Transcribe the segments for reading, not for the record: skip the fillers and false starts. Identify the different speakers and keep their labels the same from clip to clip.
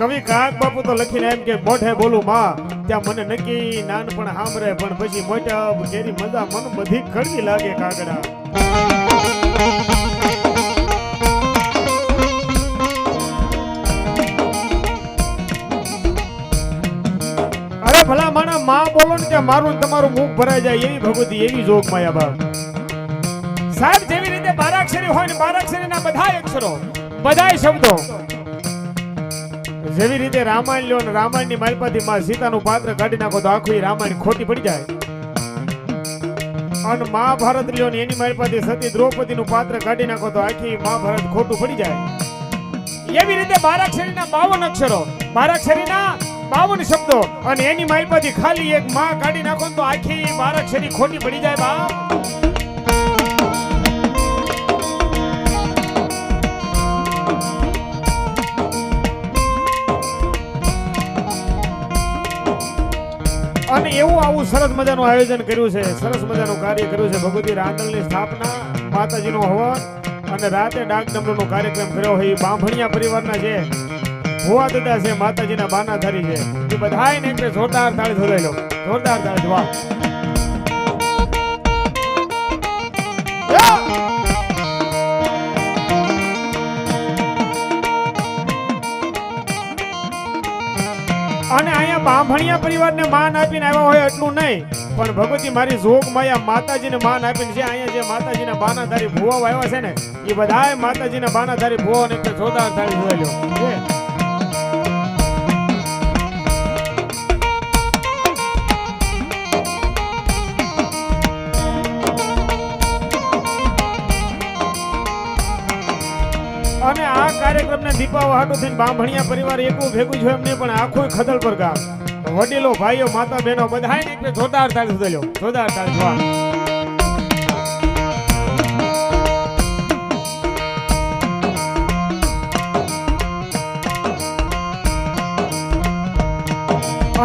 Speaker 1: કવિ કાક બાપુ તો લખીને એમ કે મોઢે બોલું માં ત્યાં મને નક્કી નાનપણ સાંભળે પણ પછી મોટા કેરી મજા મન બધી કડવી લાગે કાગડા. અરે ભલા માણા માં બોલો ને ત્યાં મારું તમારું મુખ ભરાઈ જાય એવી ભગવતી એવી જોગ માયા બાપ. સાહેબ જેવી રીતે બારાક્ષરી હોય ને બારાક્ષરીના બધા અક્ષરો બધા શબ્દો જેવી રીતે રામાયણ લ્યો ને રામાયણની માલપાથી માં સીતાનું પાત્ર કાઢી નાખો તો આખું રામાયણ ખોટી પડી જાય. અને મહાભારત લ્યો ને એની માલપાથી સતી દ્રૌપદીનું પાત્ર કાઢી નાખો તો આખી મહાભારત ખોટું પડી જાય. એવી રીતે બારાક્ષરીના 52 અક્ષરો બારાક્ષરીના 52 શબ્દો અને એની માલપાથી ખાલી એક માં કાઢી નાખો તો આખી બારાક્ષરી ખોટી પડી જાય બાપ. અને એવું આવું સરસ મજાનું આયોજન કર્યું છે, સરસ મજાનું કાર્ય કર્યું છે. ભગવતી રાંદલની સ્થાપના, માતાજીનો હવન અને રાતે ડાક ડમરૂનો કાર્યક્રમ કર્યો હોય. બાંભણિયા પરિવારના છે, ભુવા દાદા છે, માતાજીના બાનાધારી છે, એ બધાને એક જોરદાર તાળી જોડાઈ લો, જોરદાર તાળી વાહ. અને અહીંયા બાંભણિયા પરિવારને માન આપીને આવ્યા હોય એટલું નહીં, પણ ભગવતી મારી જોગ માયા માતાજીને માન આપીને છે. અહીંયા જે માતાજીના બાનાધારી ભુવાઓ આવ્યા છે ને એ બધાય માતાજીના બાનાધારી ભુવાઓને એક જોરદાર તાળી જોઈ લો. અને આ કાર્યક્રમને દીપાવા હાટું થઈને બાંભણિયા પરિવાર એકલું ભેગું છે એમને પણ આખું ખદલ પર ગામ વડીલો ભાઈઓ માતા બહેનો બધાને એક જોરદાર તાળી સુધેલો, જોરદાર તાળી વાહ.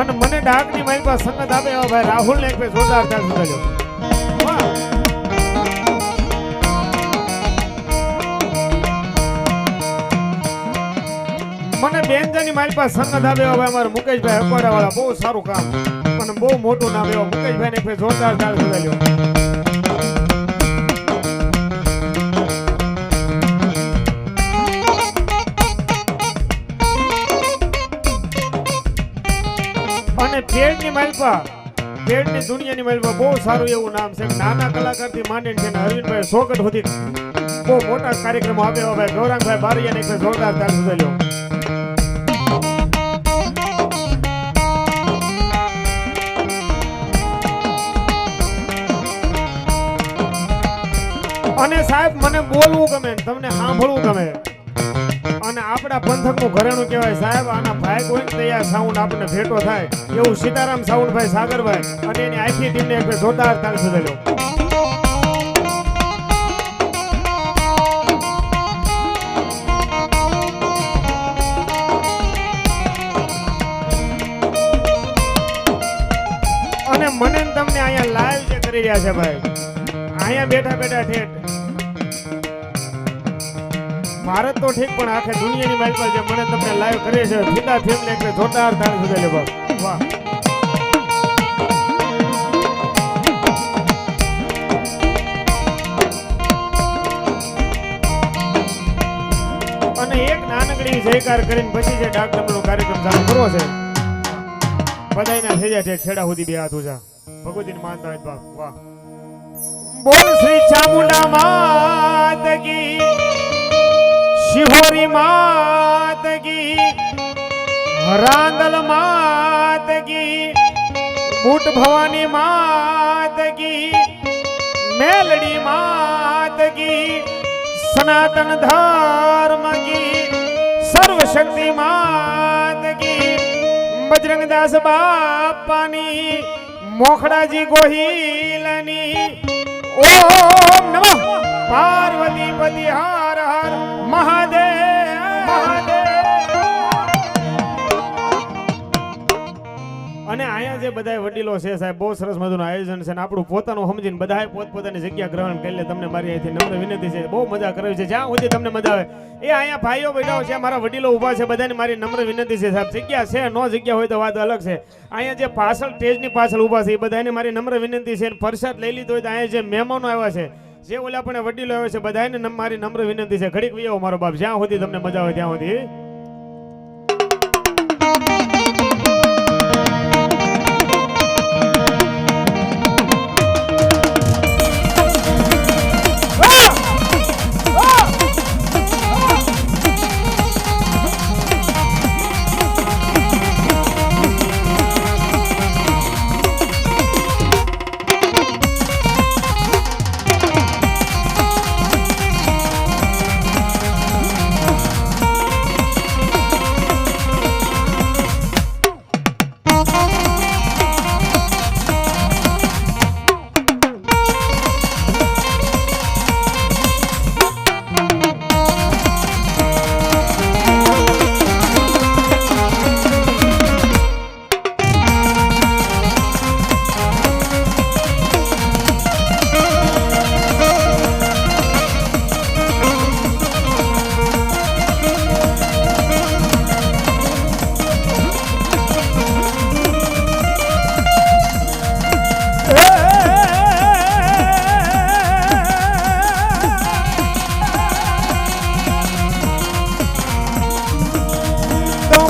Speaker 1: અને મને ડાકની મારી પાસે સંગત આપે એવા ભાઈ રાહુલ ને એક જોરદાર તાળી સુધેલો. મને બેનજાની મારી પાસે સંગત આવે હવે અમારા મુકેશભાઈ અકોડા વાળા બહુ સારું કામ અને બહુ મોટું નામ એવો મુકેશભાઈ ને જોરદાર તાળી સુધાર્યો. અને પેડની માલપા પેડની દુનિયાની માલપા બહુ સારું એવું નામ છે. નાના કલાકારથી માંડીને છે ને અરવિંદભાઈ સોગટ સુધી બહુ મોટા કાર્યક્રમો આપે એવા ભાઈ ગૌરાંગભાઈ બારિયાને એક જોરદાર તાળી સુધાર્યો. અને સાહેબ મને બોલવું ગમે, તમને સાંભળવું ગમે અને આપણા પંથકનું ઘરેણું કહેવાય સાહેબ. આના ભાઈ કોઈ તૈયાર સાઉન્ડ આપણને ભેટો થાય એવું સીતારામ સાઉન્ડભાઈ સાગરભાઈ અને એની આખી ટીમને એક જોરદાર તાળી સુધેલો. અને મને તમને અહીંયા લાઈવ જે કરી રહ્યા છે ભાઈ, અહીંયા બેઠા બેઠા ઠેઠ ભારત તો ઠીક પણ આખે દુનિયાની મારી પાસે મને તમને લાઈવ કરે છે ફીદા ફેમને એક જોરદાર તાળી સુધેલો બાપ વાહ. અને એક નાનકડી જયકાર કરીને પછી જે ડાક ડમરૂનો કાર્યક્રમ ચાલુ કરવો છે બધાયના થઈ જાય ઠેઠ છેડા સુધી બે હાથ ઊંચા ભગવતીને માનતા હોય બાપ વાહ. બોલ શ્રી ચામુંડા માત કી, શિહોરી માત કી, રાંદલ માત કી, બુટ ભવાની માત કી, મેલડી માત કી, સનાતન ધર્મ કી, સર્વશક્તિ માત કી, બજરંગદાસ બાપાની, મોખડાજી ગોહિલની, ઓમ નમઃ પાર્વતી પતિ હર હર મહાદેવ મહાદેવ. અને અહીંયા જે બધા વડીલો છે સાહેબ બહુ સરસ મજાનું આયોજન છે અને આપણું પોતાનું સમજીને બધાએ પોતપોતાની જગ્યા ગ્રહણ કરી લે. તમને મારી અહીંથી નમ્ર વિનંતી છે, બહુ મજા કરવી છે, જ્યાં સુધી તમને મજા આવે એ અહીંયા ભાઈઓ બેઠા છે, મારા વડીલો ઊભા છે, બધાને મારી નમ્ર વિનંતી છે સાહેબ. જગ્યા છે નો જગ્યા હોય તો વાત અલગ છે. અહીંયા જે પાછળ સ્ટેજની પાછળ ઊભા છે એ બધાને મારી નમ્ર વિનંતી છે. પ્રસાદ લઈ લીધો હોય તો અહીંયા જે મહેમાનો આવ્યા છે, જે ઓલા પણ વડીલો આવ્યા છે, બધાને મારી નમ્ર વિનંતી છે, ઘડીક વિયો મારો બાપ, જ્યાં સુધી તમને મજા આવે ત્યાં સુધી.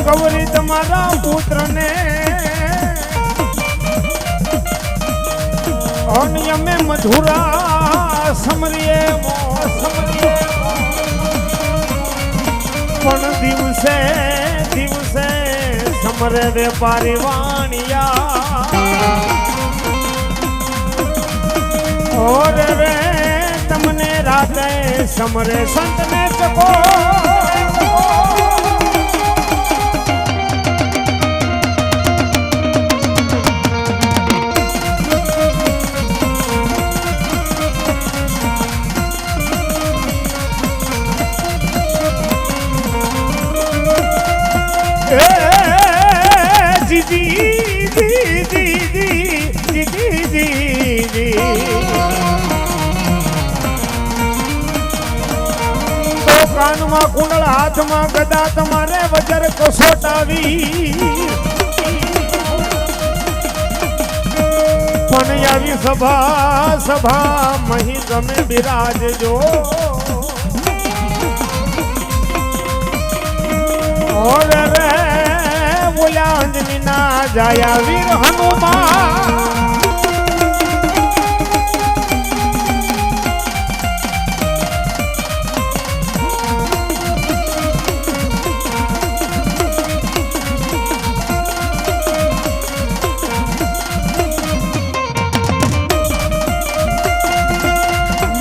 Speaker 1: ગૌરી તમારા પુત્રને અનિયમે મધુરા સમરીએ પણ દિવસે દિવસે સમરે વેપારી વાણિયા ઓરે રે તમને રાતે સમરે સંતને ચકો કાનમાં કુંડળ હાથમાં ગદા તમારે વજર કસોટાવી પણ આવી સભા સભા મહી ગમે બિરાજજો ઓરે રે બોલ્યા અંજની ના જાયા વીર હનુમાન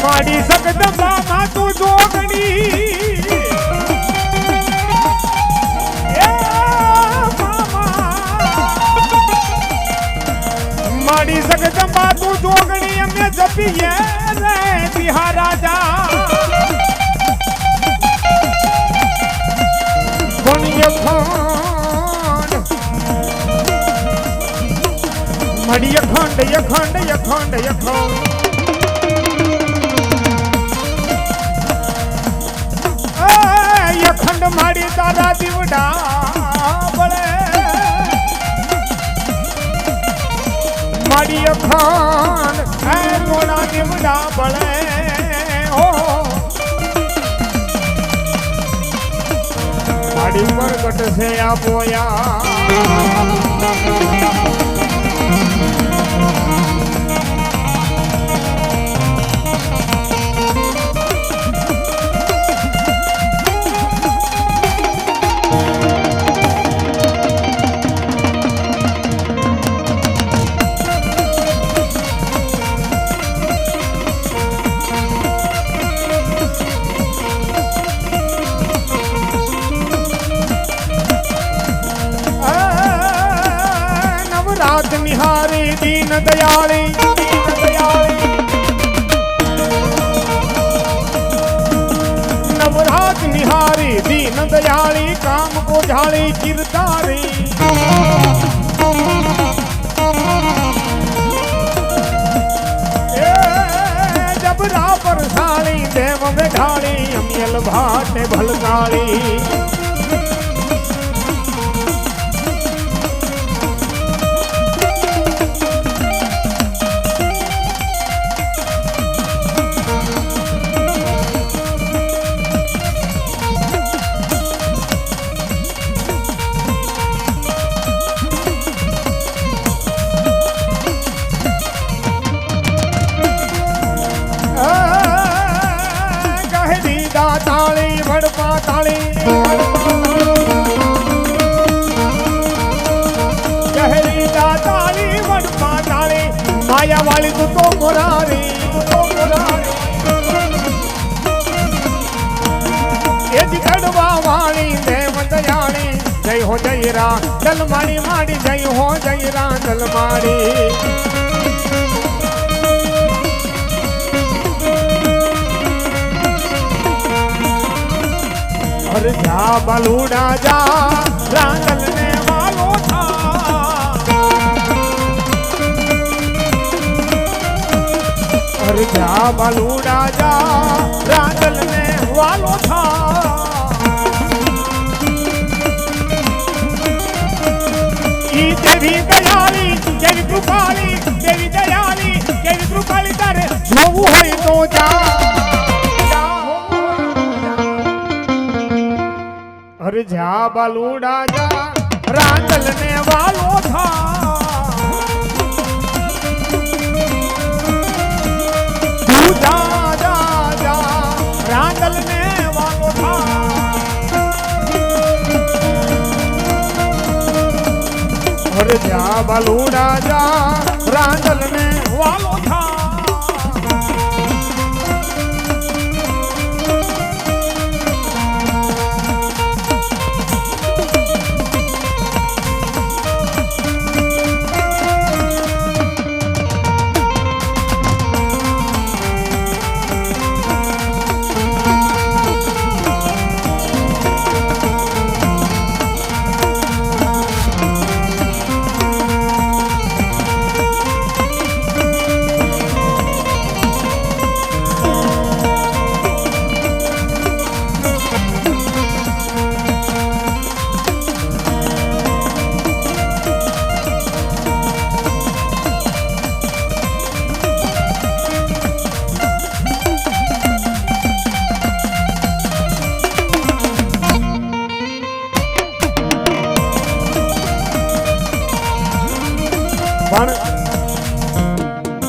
Speaker 1: માડી સકદમાં તું જોગણી માડી સકદમાં તું જોગણી અમે જપીએ રે બિહાર રાજા ભણીએ ખંડ મડીએ ખંડ યખંડ યખંડ યખંડ ખંડ માડી તારા દીવડા બળે માડી અખંડ થોડા દીવડા બળે ઓ માડી પ્રગટ છે આપોયા નિહારી દીન દયાળી નવરાત નિહારી દીન દયાળી કામ કો ઝાળી કિરદારી ઢાળી અમિયલ ભાટ ભલકાળી તાળી વડપા તાળી ગહેરી તાળી વડપા તાળી માયા વાળી તું તો મોરારી એ જ કડવા વાળી દેવ દયાળી જય હો જય રા દલમાડી માડી જય હો જય રા દલમાડી जा बलूड़ा जा रांदल ने वालो था और जा बलूड़ा जा रांदल ने वालो था ई देवी दयाली देवी कृपाली तारे જોવું હોય તો જા हर जा बलूड़ा जा रांदल ने वालो था तू जा जा जा रांदल ने वालो था हर जा बलूड़ा जा रांदल ने वालो था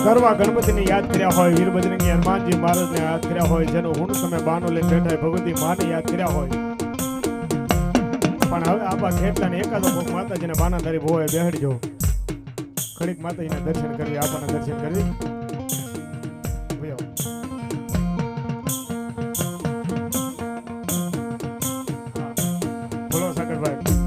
Speaker 1: ગરવા ગણપતિને યાદ કર્યા હોય વીર બજરંગી હનુમાનજી મહારાજને યાદ કર્યા હોય જેનો હું તમે બાનો લઈ બેઠા ભગવતી માને યાદ કર્યા હોય પણ હવે આબા ખેતલાને એકાદો કોક માતાજીને બાના ધરી ભોય બેહડજો ઘડીક માતાજીના દર્શન કરી આબાના દર્શન કરી બોલો સાગરભાઈ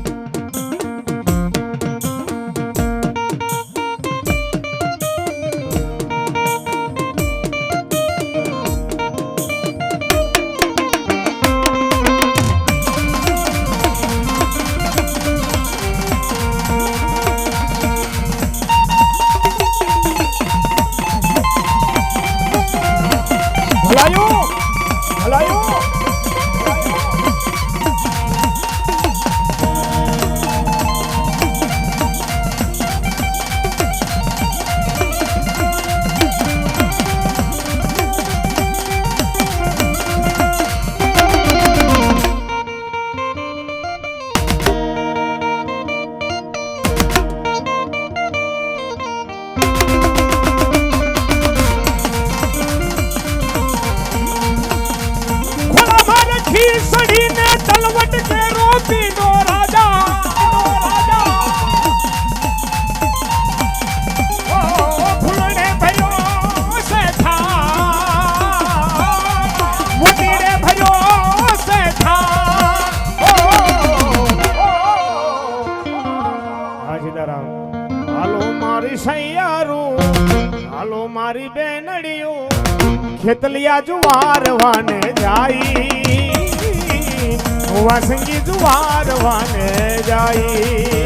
Speaker 1: મારી બેનડીઓ ખેતલિયા જુવાર વાને જાઈ વાસંગી જુવાર વાને જાઈ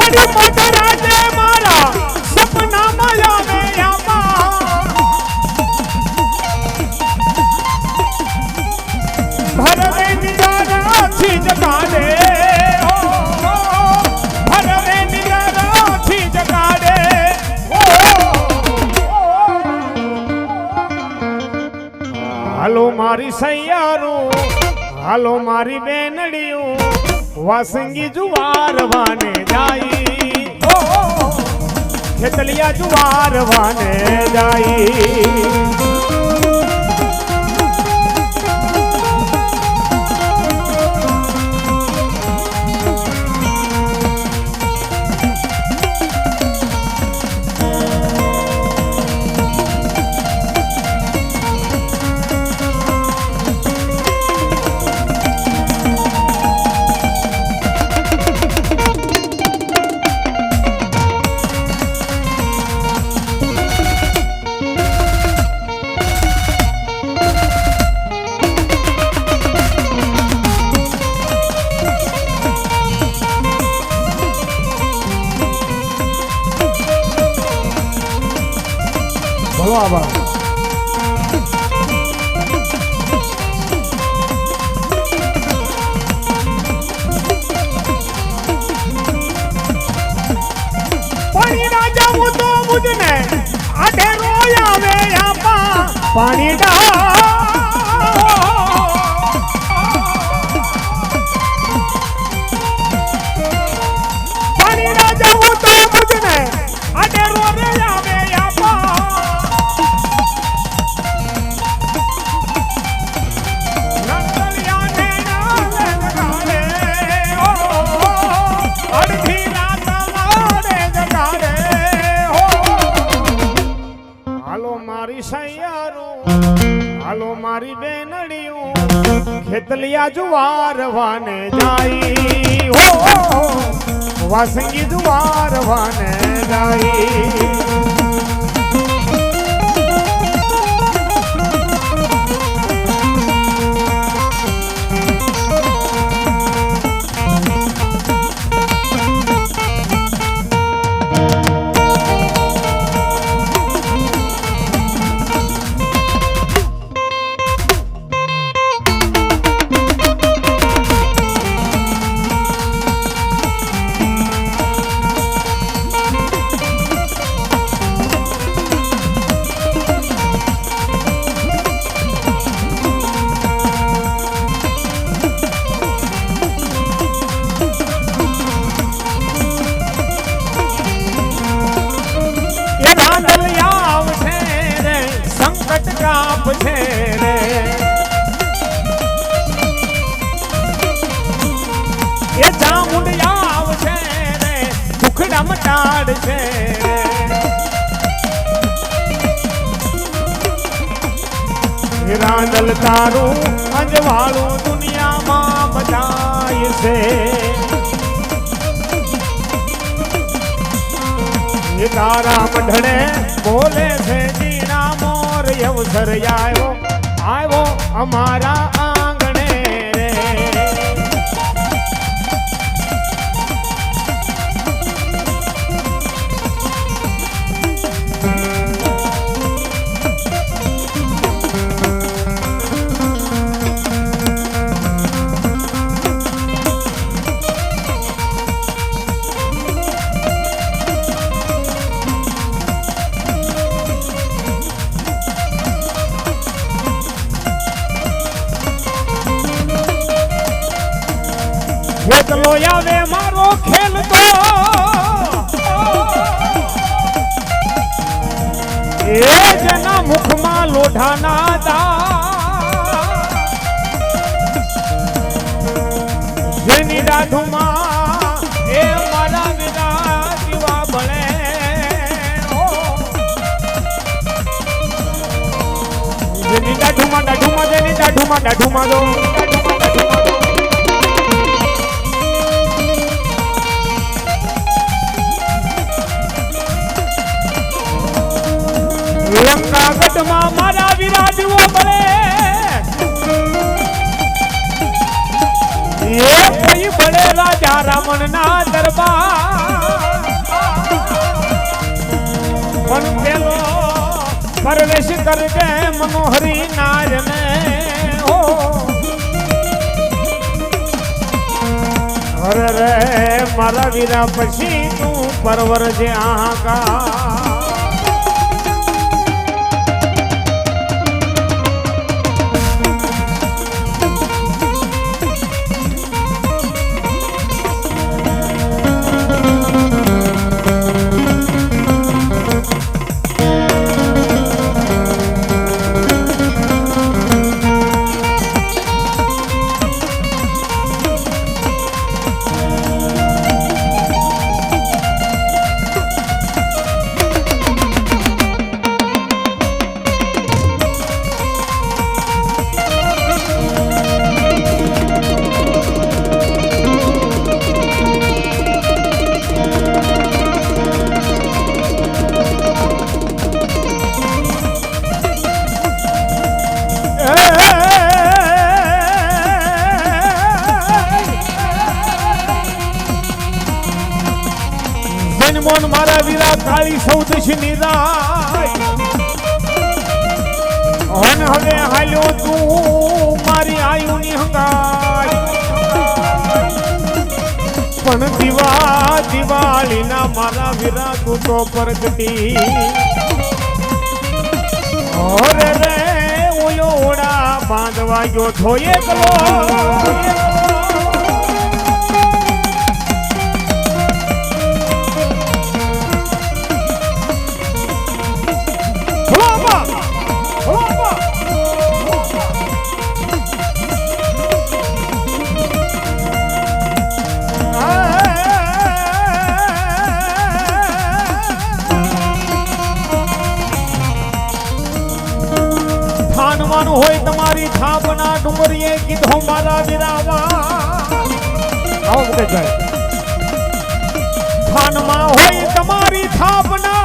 Speaker 1: તારી મોટ રાજે મારા સપનામાં આવે આમાં ભરવે નિરાથી જગાડે ભરવે નિરાથી જગાડે હાલો મારી સૈયારું હાલો મારી બેનડીયું વાસંગી જુવાર વાને જાઈ ખેતલિયા જુવાર વાને જાઈ પાણી રાજા હું તો મુજને આડે રોયા વે આપા પાણી પાણી રાજા હું તો મુજને આડે રોયા વે આપા હાલો મારી બેનડીયું ખેતલિયા જુવાર વાને જાઈ વાસંગી જુવાર વાને જાઈ મટાડ છે રાંદલ તારું અંજવાળું દુનિયામાં બધાય છે તારા મંઢળે બોલે છે જીણા મોર અવસર આવ્યો અમારા આંગણે રે ખેતલો આવે મારો ખેલ તો એ જેના મુખમાં લોઢાના જેની દાઢુમાં એ મારા વિના દીવા બળે જેની દાઢુમાં દો લંકાગઢમાં મારા વિરાજવો બળે એ કઈ બળે રાજા રાવણના દરબાર પણ પેલો પરવેશ કરજે મનોહરી નારને હો અરે રે મારા વીરા પછી તું પરવરજે આહા મોન મારા વીરા કાળી સૌદશ નિરાય હન હવે હાલ્યો તું મારી આયુની હંગાય પણ દિવાળીના મારા વીરા તું તો પ્રગટી ઓરે રે ઓયો ઓડા બાંધવા ગયો છો એકલો હોય તમારી થાપના ડુંગરીએ કીધો મારા વિરાવા આવો મુકેશભાઈ થાનમાં હોય તમારી થાપના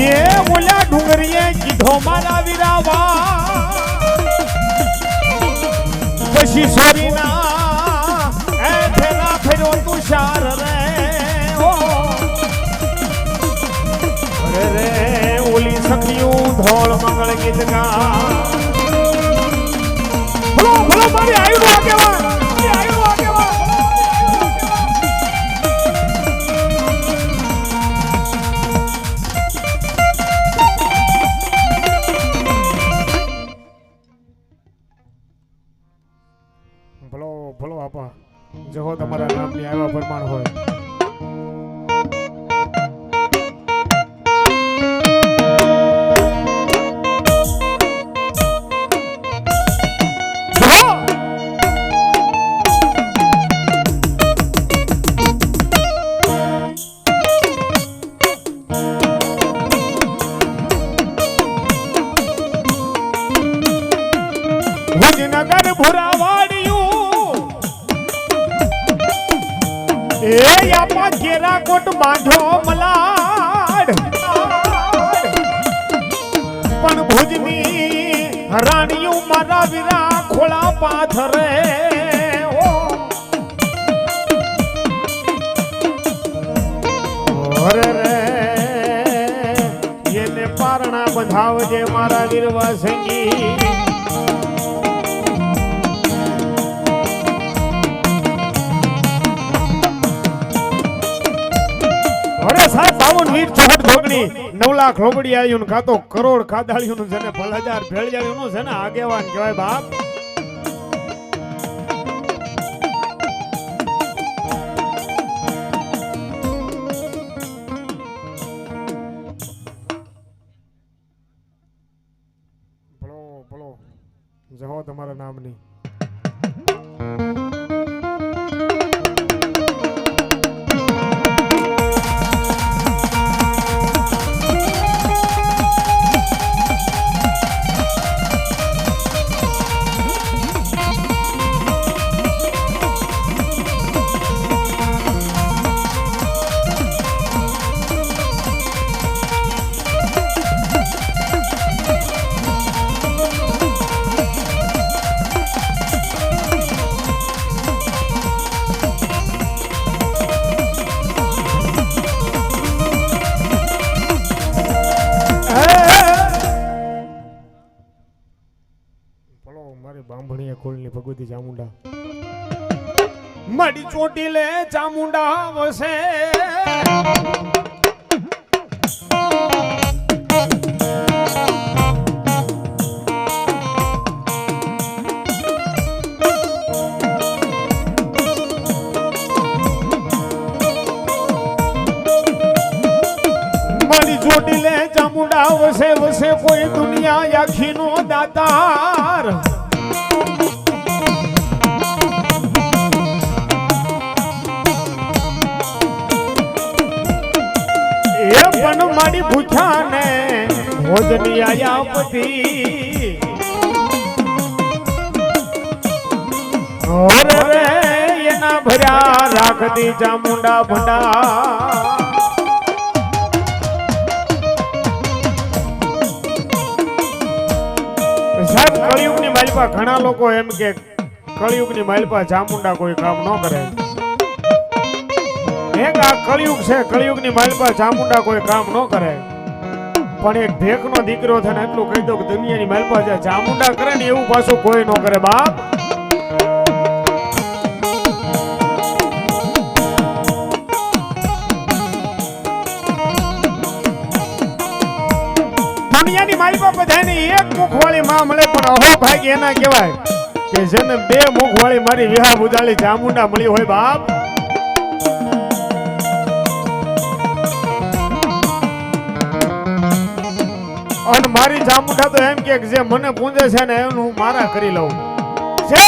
Speaker 1: એ ઓલા ડુંગરીએ કીધો મારા વિરાવા પછી સોરીના એ ફેરા ફેરો તુષાર રે ઓ અરે રે ઓલી સખિયું ધોળ મંગળ ગીત ગા ભલો ભલો મારી આયુનો આગેવાન મારી આયુનો આગેવાન ભલો ભલો આપા જો તમારા નામની આવ્યા પ્રમાણ હોય નગર ભુરાવાડિયું એ આપા કેરા કોટ બાંધો મલાડ પણ ભુજની રાણીયું મારા વીરા ખોળા પાથરે અરે રે એને પારણા બંધાવજે મારા વીરવા સંગી સાહેબ 52 વીર ચોહટ ભોગણી 9 લાખ રોબડી આવ્યું ને કાતો કરોડ ખાદાળ્યું છે ને 1000 ભેળજાળ્યું છે ને આગેવાન કહેવાય બાપ ભલો ભલો જહો તમારા નામની ચામુંડા મારી ચોટીલે ચામુંડા વસે મારી ચોટીલે ચામુંડા વસે વસે કોઈ દુનિયા આખીનો દાતાર પણ મારી ભૂછાને ભોજની આયા પતિ રે એના ભર્યા રાખતી ચામુંડા ભંડા સાહેબ કળિયુગની માલપા ઘણા લોકો એમ કે કળિયુગની માલપા ચામુંડા કોઈ કામ ન કરે એક આ કળિયુગ છે કળિયુગની માલપા ચામુંડા કોઈ કામ ન કરે પણ એક ઢેકનો દીકરો છે ને એટલું કહી દો કે દુનિયાની માલપા જે ચામુંડા કરે ને એવું પાછું કોઈ ન કરે બાપ દુનિયાની માલપા બધાને એક મુખવાળી માં મળે પણ અહો ભાગ્ય એના કહેવાય કે જેને બે મુખવાળી મારી વિહા બુદાળી ચામુંડા મળી હોય બાપ અને મારી ચામુંડા તો એમ કે જે મને પૂંજે છે ને એનું હું મારા કરી લઉં છે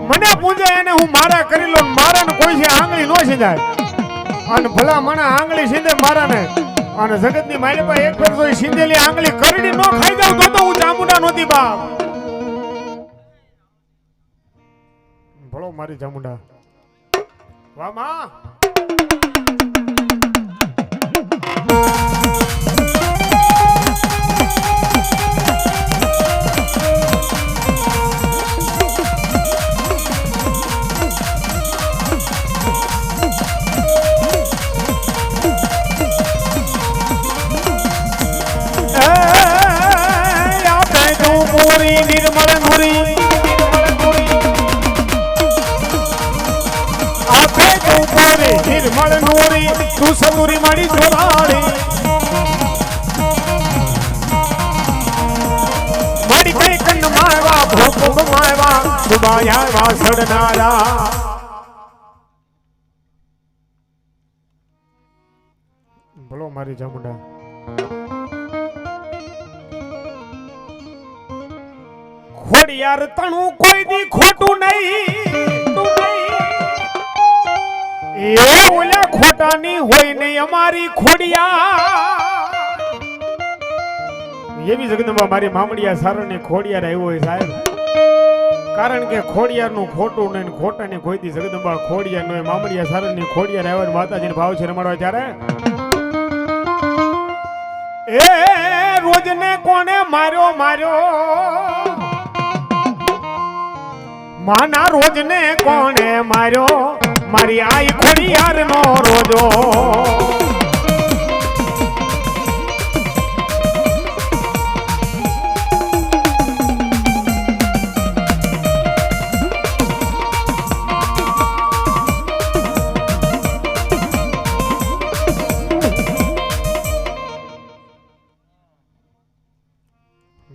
Speaker 1: મને પૂંજે એને હું મારા કરી લઉં મારા ને કોઈ છે આંગળી નો સીંધાય અને ભલા મને આંગળી સીંધે મારા ને અને જગતની મારી પાસે એક ફેર તો સીંધેલી આંગળી કરડી નો ખાઈ જાઉં તો હું ચામુંડા નહોતી બાપ ભલો મારી ચામુંડા વાહ માં નિર્મળ નુરી આપે તો પોરે નિર્મળ નુરી તું સદુરી મારી જોરાળી મારી કઈ કન મારવા ભોપ મારવા સુબાયા વાસડનારા બોલો મારી ચામુંડા ખોડિયાર તણું કોઈ દી ખોટું નહીં એ ઓલા ખોટાની હોય નહીં અમારી ખોડિયાર એવી જગદંબા મારી મામડિયા સારણની ખોડિયાર આવ્યો હોય સાહેબ કારણ કે ખોડિયારનું ખોટું નહીં ખોટાની કોઈ દી જગદંબા ખોડિયાર નો મામડિયા સારણની ખોડિયાર આવ્યો માતાજીને ભાવ છે રમાડવા ત્યારે એ રોજને કોને માર્યો માના રોજને કોણે માર્યો મારી આઈ ખોડિયાર નો રોજો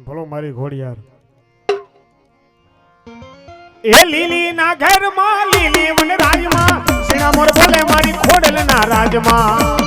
Speaker 1: ભલો મારી ખોડિયાર એ લીલી ના ઘરમાં લીલી વન રાજમાં સિના મોર બોલે મારી ખોડલ ના રાજમાં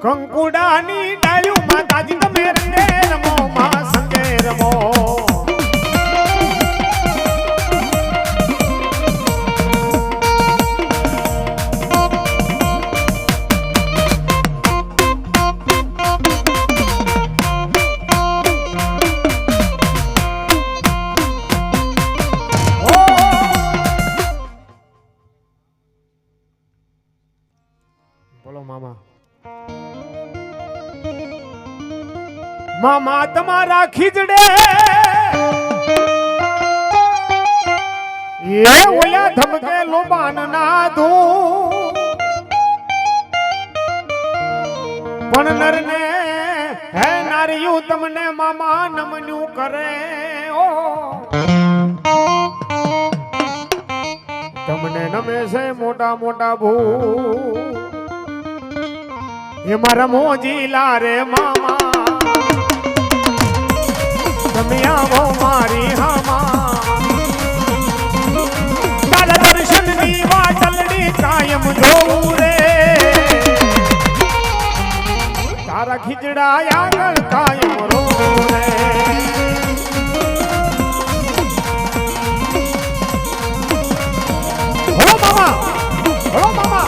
Speaker 1: કંકુડાની ડાળ્યું માતાજી તમે રંગે રમો માં સંગે રમો બોલો મામા. મામા તમારા ખીજડે એ ઓલા ધમકે લોબાન ના દૂં પણ નરને હે નારિયું તમને મામા નમન્યું કરે ઓ તમને નમે છે મોટા મોટા ભૂ એ મારા મોજીલા રે મામા તમે આવો મારી હામા તારા દર્શન ની વાટલડી કાયમ જોઉં રે તારા ખીજડા આગળ કાયમ રોઉં રે હલો મામા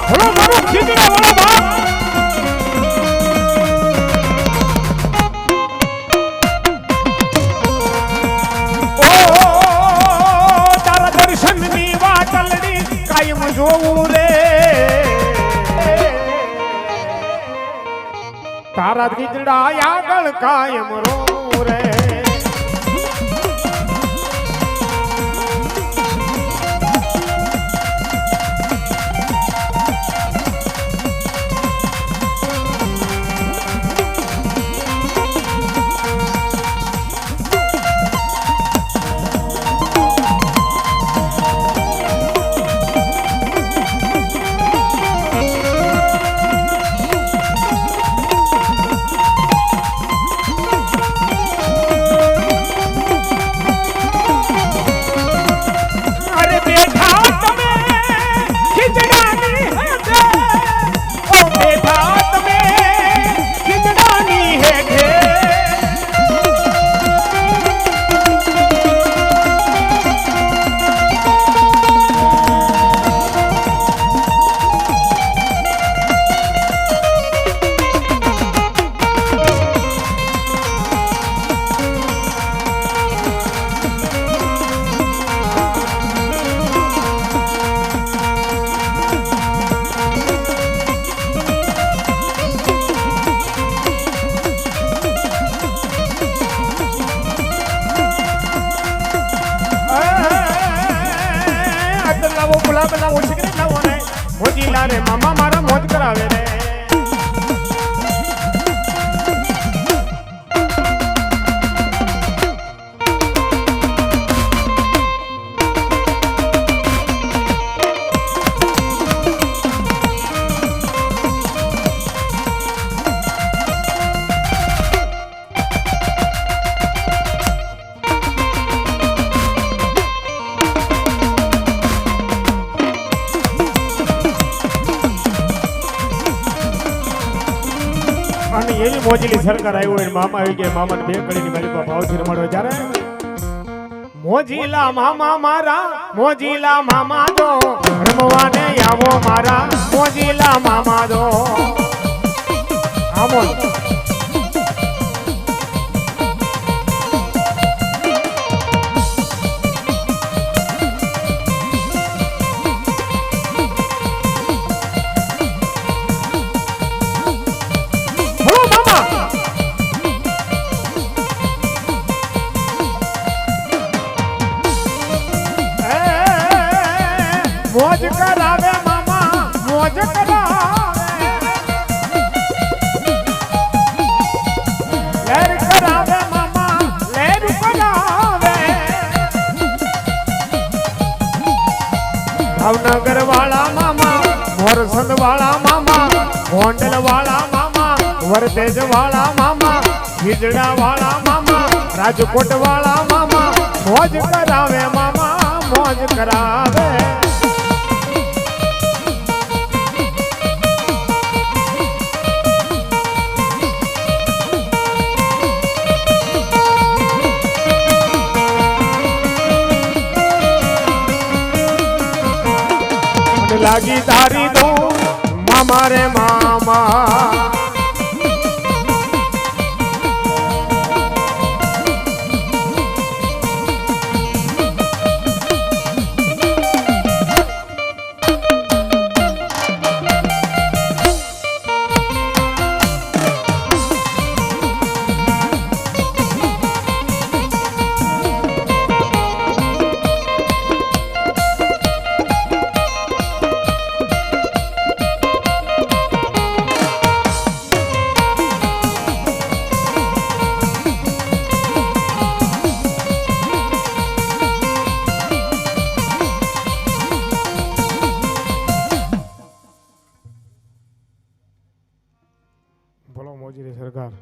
Speaker 1: હલો મારો ખીજડા વાળો બા જોવું રે તારા ખીજડા આગળ કાયમ રો રે મોજીલા રે મામા મારા મોજ કરાવે રે એવી મોજીલી સરકાર આવ્યો હોય મામા આવી ગયા મામાને બે કડીની મારી પાસે ભાવથી રમાડવા જ્યારે મોજીલા મામા મારા મોજીલા મામા દો રમવાને આવો મારા મોજીલા મામા દો આવો મોજ કરાવે મામા મોજ કરાવે લેર કરાવે મામા લેર કરાવે ભાવનગર વાળા મામા મોરસંદ વાળા મામા ગોંડલ વાળા મામા વરતેજ વાળા મામા ખીજડા વાળા મામા રાજકોટ વાળા મામા મોજ કરાવે મામા મોજ કરાવે લાગી તારી દો મામા રે મામા સરકાર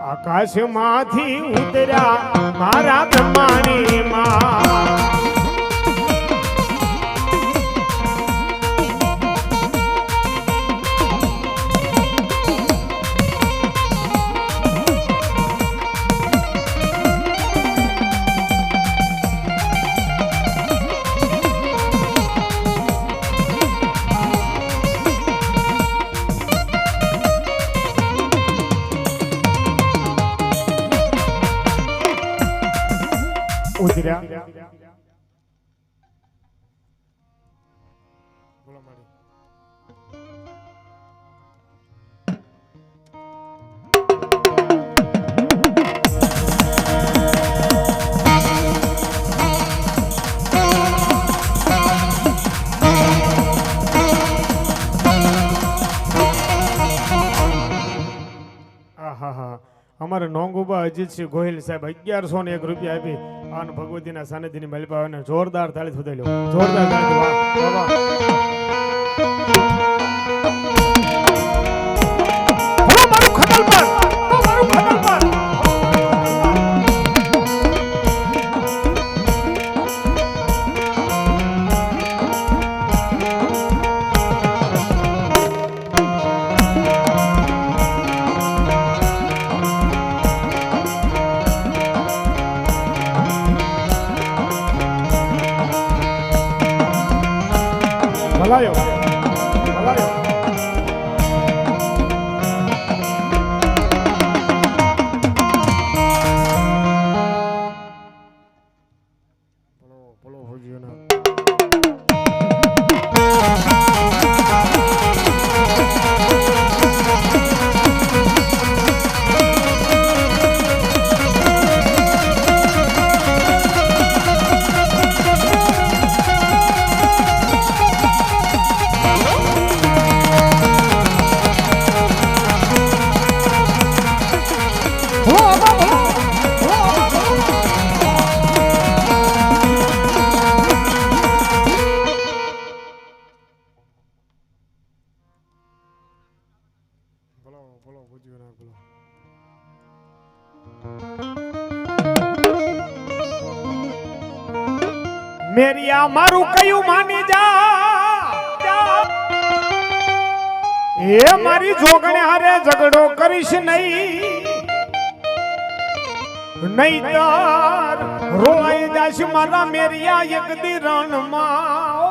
Speaker 1: આકાશમાંથી ઉતર્યા મારા બ્રહ્માણી માં ઉતર્યા બોલો મારી અમારે નોંગુબા અજીતસિંહ ગોહિલ સાહેબ 1101 રૂપિયા આપી અને ભગવતીના સાનિધ્યની મલપાને જોરદાર તાળી ફૂદાઈ લો જોરદાર તાળી વાહ વાહ મારું ખતલ પર મારું ખતલ પર ભલાયો ભલાયો બોલો બોલો હોજીના મેરિયા મારું કયું માની જા એ મારી જોગણે હારે ઝઘડો કરીશ નહીં તાર રોવાઈ જાશ મારા મેરિયા એક દી રણમાં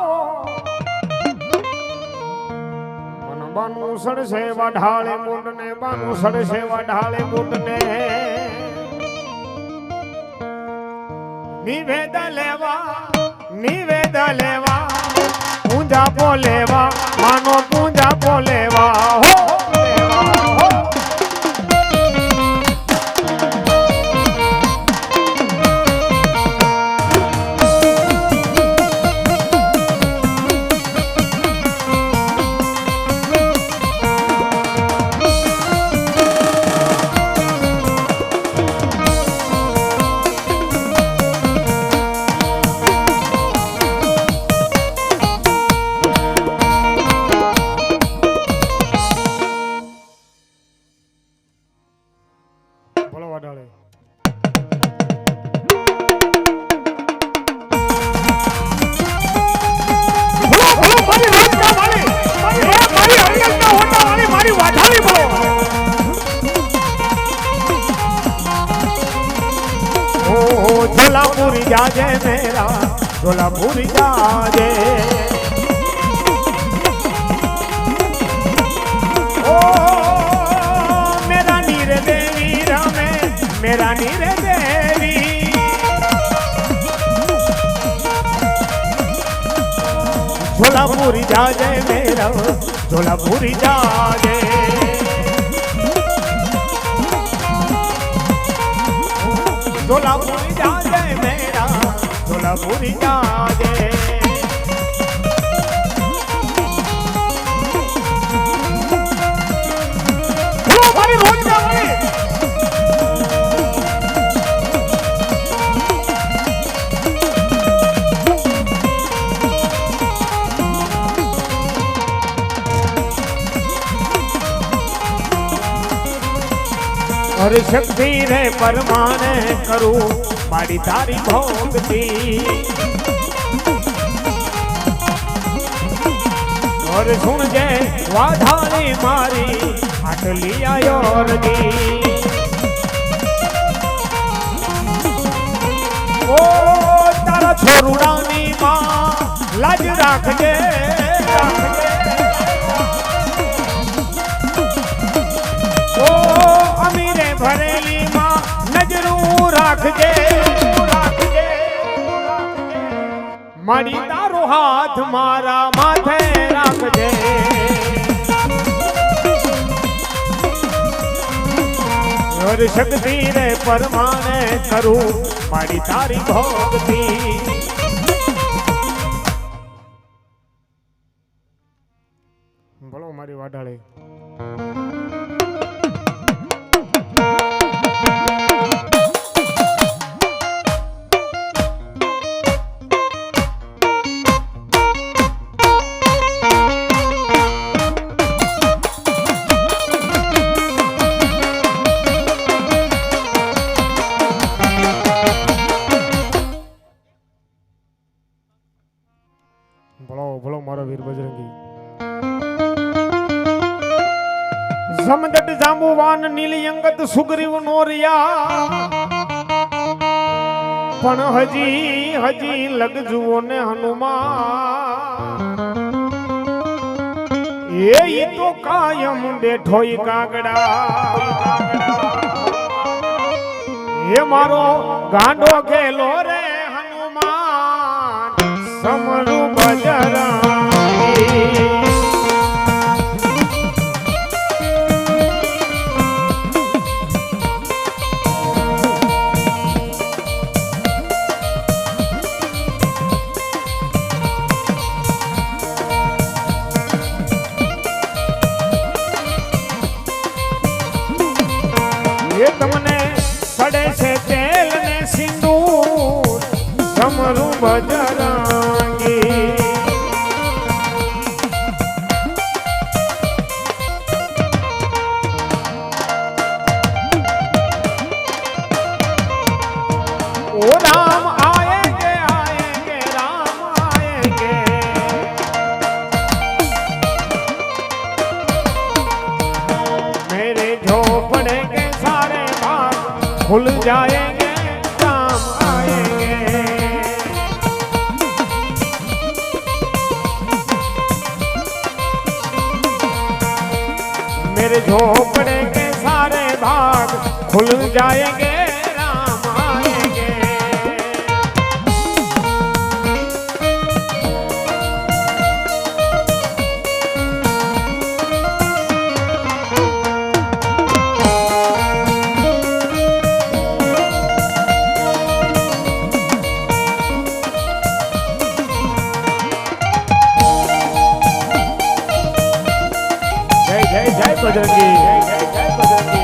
Speaker 1: બાનું સડશે વાઢાળે મુંડને બાનું સડશે વાઢાળે મુંડને નિવેદ લેવા પૂંજા પોલેવા માનો પૂંજા પોલેવા હો લેવા હો झोलापुरी जाजे मेरा झोलापुरी जाजे ओ मेरा नीर देवी रामे मेरा नीर देवी झोलापुरी जाजे मेरा झोलापुरी जाजे झोलापुरी जाजे मेरा झोलापुरी जाजे हर शक्ति रे परमाने करूं मारी तारी भोगती और सुन जे वाधारी मारी आटली आयोरगी ओ तारा छोरुडानी मां लाज राखजे ओ अमीरे भरेली मां नजरू राखजे मारी तारो हाथ मारा माथे राखजे और शक्ति रे परमाने करूं मारी तारी भोगती बोलो मारी वाडाळे बोलो मारो वीर बजरंगी समदट जांबुवान नीली अंगत सुग्रीव नोरिया पण हजी हजी लगजुओ ने हनुमान ये तो कायम बैठोई कागड़ा ये मारो गांडो खेलो रे हनुमान समरू बजरंगी ये तमने पड़े से तेल ने सिंदूर समरू बजरंगी ओ राम आएंगे आएंगे राम आएंगे मेरे झोपड़े के सारे बाग खुल जाएंगे राम आएंगे मेरे झोपड़े के सारे भाग खुल जाएंगे राम आएंगे जय जय बजरंगी जय जय जय बजरंगी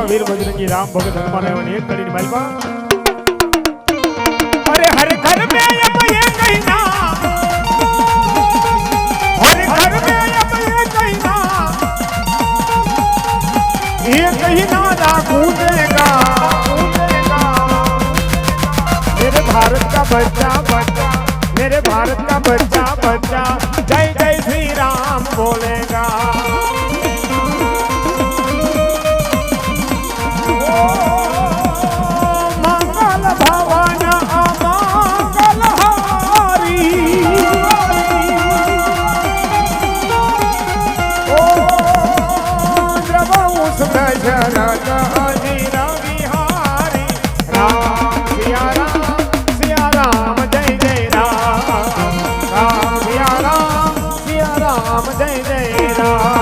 Speaker 1: वीर बजरंगी राम भगत हनुमान एवं एक कड़ी मालवा अरे हर घर में अब ये कहना हर घर में अब ये कहना ना कूदेगा मेरे भारत का बच्चा बच्चा मेरे भारत का बच्चा बच्चा जय जय श्री राम बोलेगा। मंगल भवन अमंगल हारी, ओ द्रवंश दशरथ अजीर विहारी, राम सिया राम जय जय राम, राम सिया राम जय जय राम।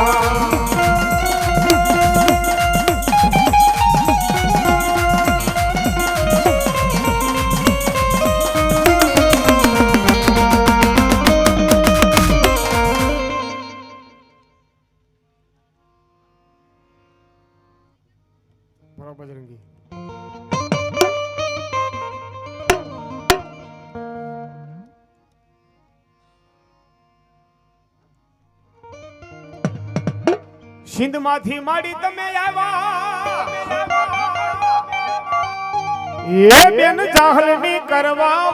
Speaker 1: बजरंगी સિંધ માંથી માડી તમે આવ્યા એ બેન ચાહલની કરવા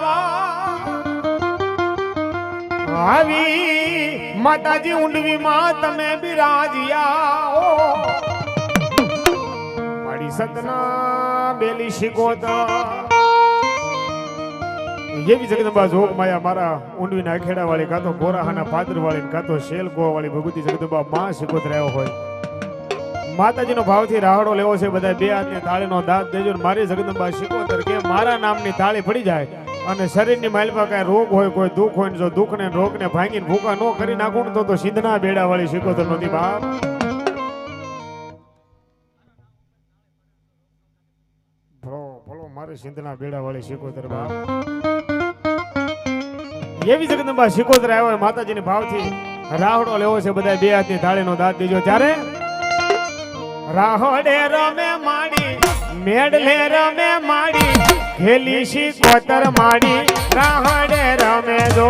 Speaker 1: આવી માતાજી ઊંડવી માં તમે બિરાજ્યા માડી સતના બેલી શિકોતા એવી જગદંબા જોગ માયા મારા ઊંડવીના અખેડા વાળી કાતો ગોરાહાના પાદર વાળી કાતો શેલ ગો વાળી ભગવતી જગદંબા માં શિકોત રહ્યો હોય માતાજીનો ભાવથી રાહડો લેવો છે બધા બે હાથની તાળીનો દાંત દેજો મારી જગદંબા શિકોતર કે મારા નામની તાળી પડી જાય અને શરીરની માલપા કાંઈ રોગ હોય કોઈ દુઃખ હોય જો દુઃખને રોગને ભાંગીને ભૂકા ન કરી નાખું તો સિંધના બેડા વાળી શિકોતર નથી બાપ ભલો મારી સિંધના બેડા વાળી શિકોતર બાપ એવી જગદંબા શિકોતર આવ્યો હોય માતાજીની ભાવથી રાહડો લેવો છે બધા બે હાથની તાળીનો દાંત દેજો ત્યારે રાહડે રમે માડી મેડલે રમે માડી ખેલી શિકોતર માડી રાહડે રમે જો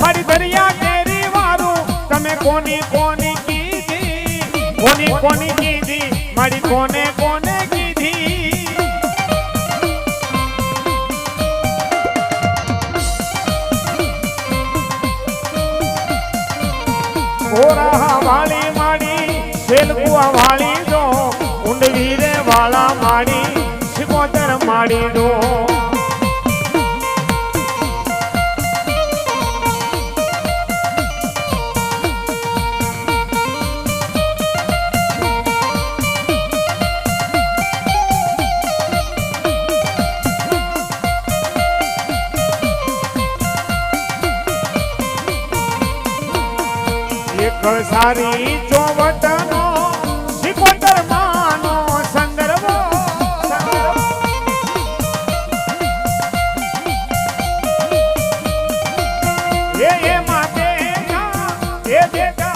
Speaker 1: મારી દરિયા કેરી વારું તમે કોની કોની કીધી કોની કોની કીધી મારી કોને કોને કીધી ઓરા વાળી માડી શેલકુઆ વાળી દો ઊંડવી રે વાળા માડી શિકોતર માડી દો સારી ચોવટનો શિકોતર માનો સંદર્ભો એ માટે એ બેટા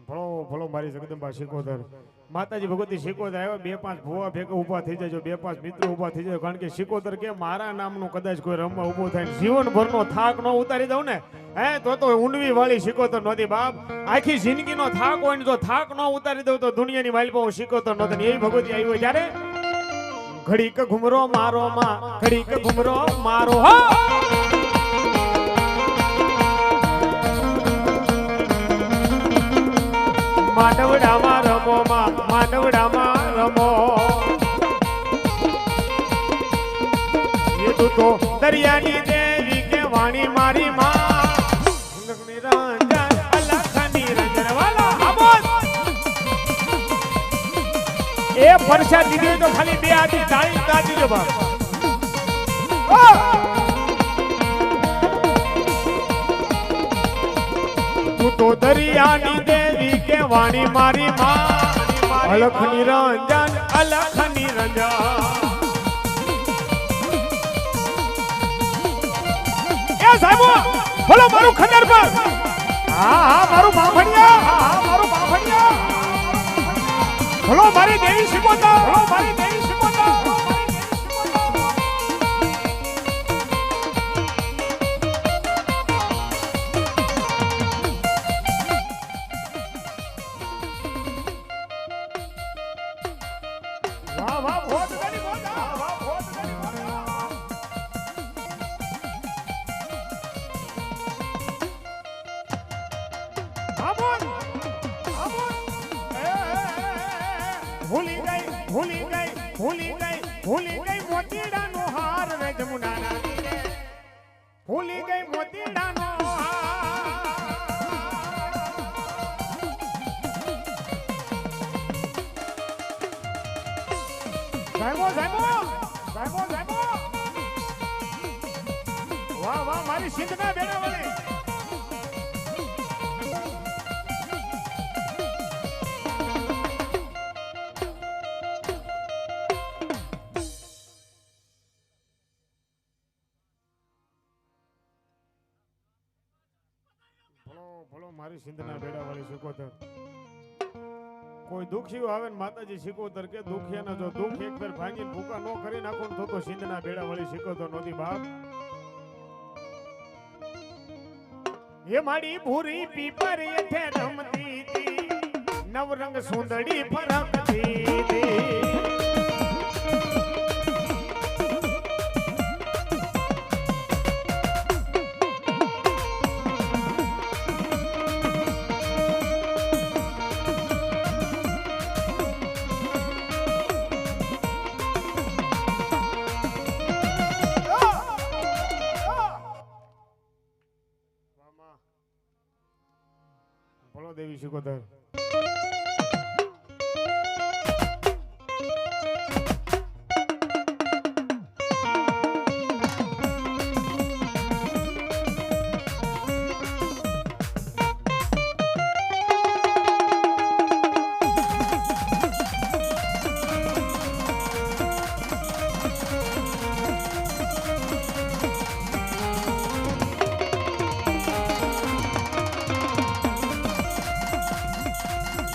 Speaker 1: ભલો મારી જગદંબા શિકોતર માતાજી ભગવતી શિકોતર આવ્યા બે પાંચ ભુવા ભેગા ઉભા થઈ જાય બે પાંચ મિત્રો ઉભા થઈ જાય કારણ કે શિકોતર કે મારા નામનું કદાચ કોઈ રમવા ઉભો થાય જીવનભરનો થાક ન ઉતારી દઉં ને તો ઊંડવી વાળી શિકોતર નહોતી બાપ આખી જિંદગીનો થાક હોય ને જો થાક ન ઉતારી દઉં તો દુનિયાની માલપા શિકોતર નહોતી એવી ભગવતી આવી હોય ત્યારે ઘડીક ઘુમરો મારો માં ઘડીક ઘુમરો મારો હો માનવડામાં રમો માનવડામાં રમો એ તું તો દરિયાની દેવી કે વાણી મારી માં નિરંજન અલખની રંજન વાલા આબોદ એ પરસાદ દીધી તો ખાલી બે હાથી તાળી તાળી જો બાપ તું તો દરિયાની દેવી કે વાણી મારી માં અલખ નિરંજન અલખ નિરંજન એ સાહેબો બોલો મારું ખબર પર હા મારું બાંભણિયા મારું બાંભણિયા બોલો મારી દેવી શિકોતર બોલો મારી દેવી શિકોતર વાહ વાહ ભોત ગણી ભોત વાહ ભોત ગણી ભોત આમોન આમોન ભૂલી ગઈ ભૂલી ગઈ ભૂલી ગઈ ભૂલી ગઈ મોતીડાનો હાર રે જમુનાના તીરે ભૂલી ગઈ મોતીડાનો સાહેબો સાહેબો સાહેબો સાહેબો વાહ વાહ મારી સિંધના બેડા વાળી ભલો મારી સિંધના બેડા વાળી શીખોતર કોઈ દુખિયું આવે ને માતાજી શીખોતર કે દુખિયાના જો દુખ એક ફેર ભાંગીને ભૂકા ન કરી નાખો ને તો સિંધના બેડા વાળી શીખોતર નહોતી બાપ એ માડી ભૂરી પીપર એઠે રમતી હતી નવરંગ સુંદડી ફરકતી હતી બોલો દેવી શિકોતર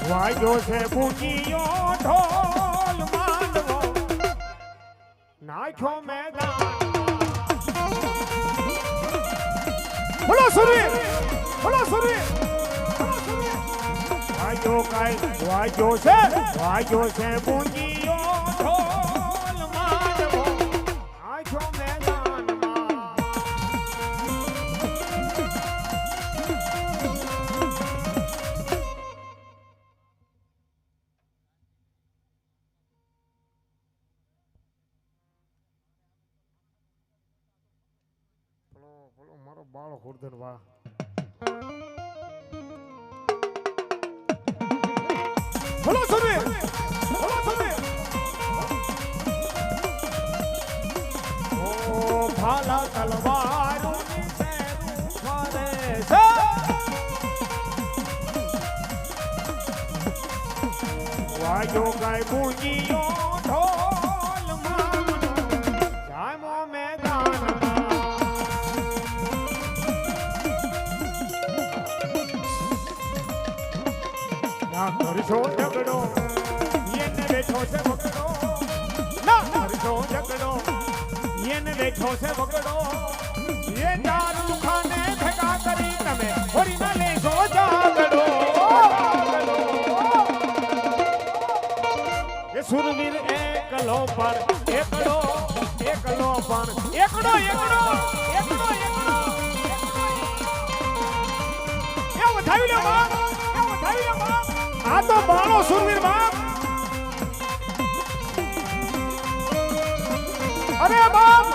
Speaker 1: વાજો છે બુકીયો ઢોલ માંડવો નાખ્યો મેદાન બોલો સુરવીર બોલો સુરવીર વાજો કાઈ વાજો છે બુકીયો ઢોલ માંડવો નાખ્યો મેદાનમાં બોલો મારો બાળ હુરધન વાહ બોલો સુરવીર બોલો સુરવીર ઓ ભાલા તલવારો ની શેરું ફરે છે વાજો ગાય બુંગીયો ઢોલ માંડવો જામો મેદાનમાં કરશો ઝઘડો એને બેઠો છે બગડો ના કરશો ઝઘડો એને બેઠો છે બગડો એ દારૂ ખાને ભેગા કરી તમે હોરી ના લેશો જાગડો એ સુરવીર એકલો પર એકડો એકલો પણ એકડો એકડો એકડો એકડો એ વધાવી લે બાપ એ વધાવી લે બાપ આ તો બાળો સુરવીર બાપ અરે બાપ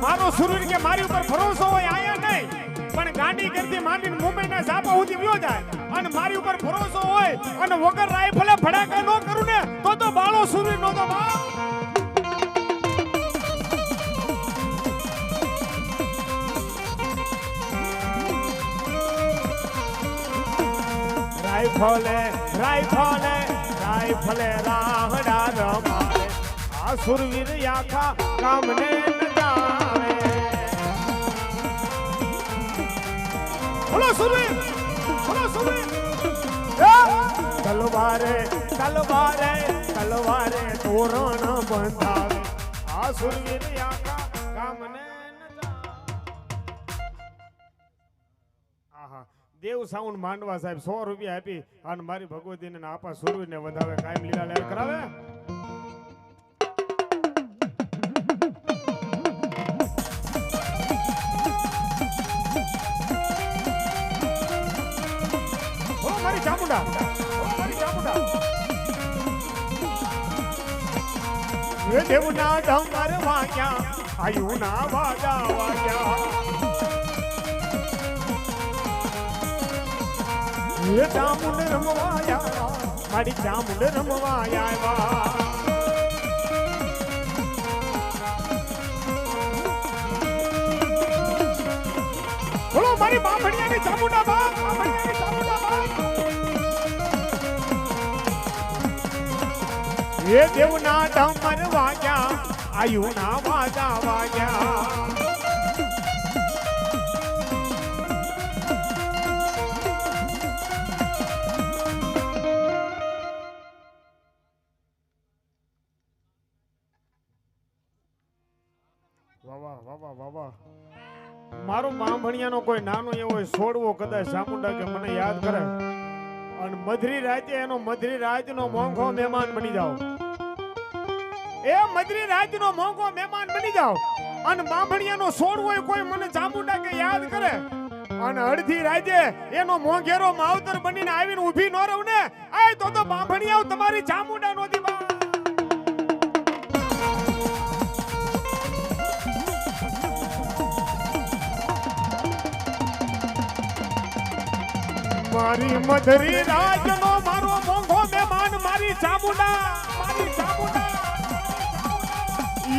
Speaker 1: મારો સુરવીર કે મારી ઉપર ભરોસો હોય આયા નહીં પણ ગાડી કરતી માંડીને મુંબઈના ઝાપા સુધી વ્યો જાય અને મારી ઉપર ભરોસો હોય અને વગર રાઈફલે ફડાકા ન કરું ને તો બાળો સુરવીર નો તો બાપ રાઈફલે રાઈફલે રાઈફલે રાહડા રમાડે આ સુરવીર આખા કામને ન જાવે બોલો સુરવીર બોલો સુરવીર તલવારે તલવારે તલવારે તોરણ બંધાવે આ સુરવીર આખા કામને ન જાવે આહા દેવ સાઉન્ડ માંડવા સાહેબ 100 રૂપિયા આપી અને મારી ભગવતીને આપા સુરવીરને વધાવે કાયમ લીલા લહેર કરાવે એ દેવના ડમર વાગ્યા આયુના વાજા વાગ્યા એ ચામુંડ રમવાયા મારી ચામુંડ રમવાયા બોલો મારી બામણિયાની ચામુંડા બાપ બામણિયાની ચામુંડા બાપ એ દેવના ડમર વાગ્યા આયુના વાજા વાગ્યા વાહ વાહ વાહ વાહ મારો બામણિયાનો કોઈ નાનો એવો છોડવો કદાચ ચામુંડા કે મને યાદ કરે અને મધરી રાતે એનો મધરી રાતનો મોંઘો મહેમાન બની જાઓ એ મધરી રાતનો મોંઘો મહેમાન બની જાઓ અને બામણિયાનો છોડવો કોઈ મને ચામુંડા કે યાદ કરે અને અડધી રાતે એનો મોંઘેરો માવતર બનીને આવીને ઊભી ન રહું ને આય તો બામણિયાઓ તમારી ચામુંડા નો દીવા મારી મધરી રાજનો મારો મોંઘો મહેમાન મારી ચામુંડા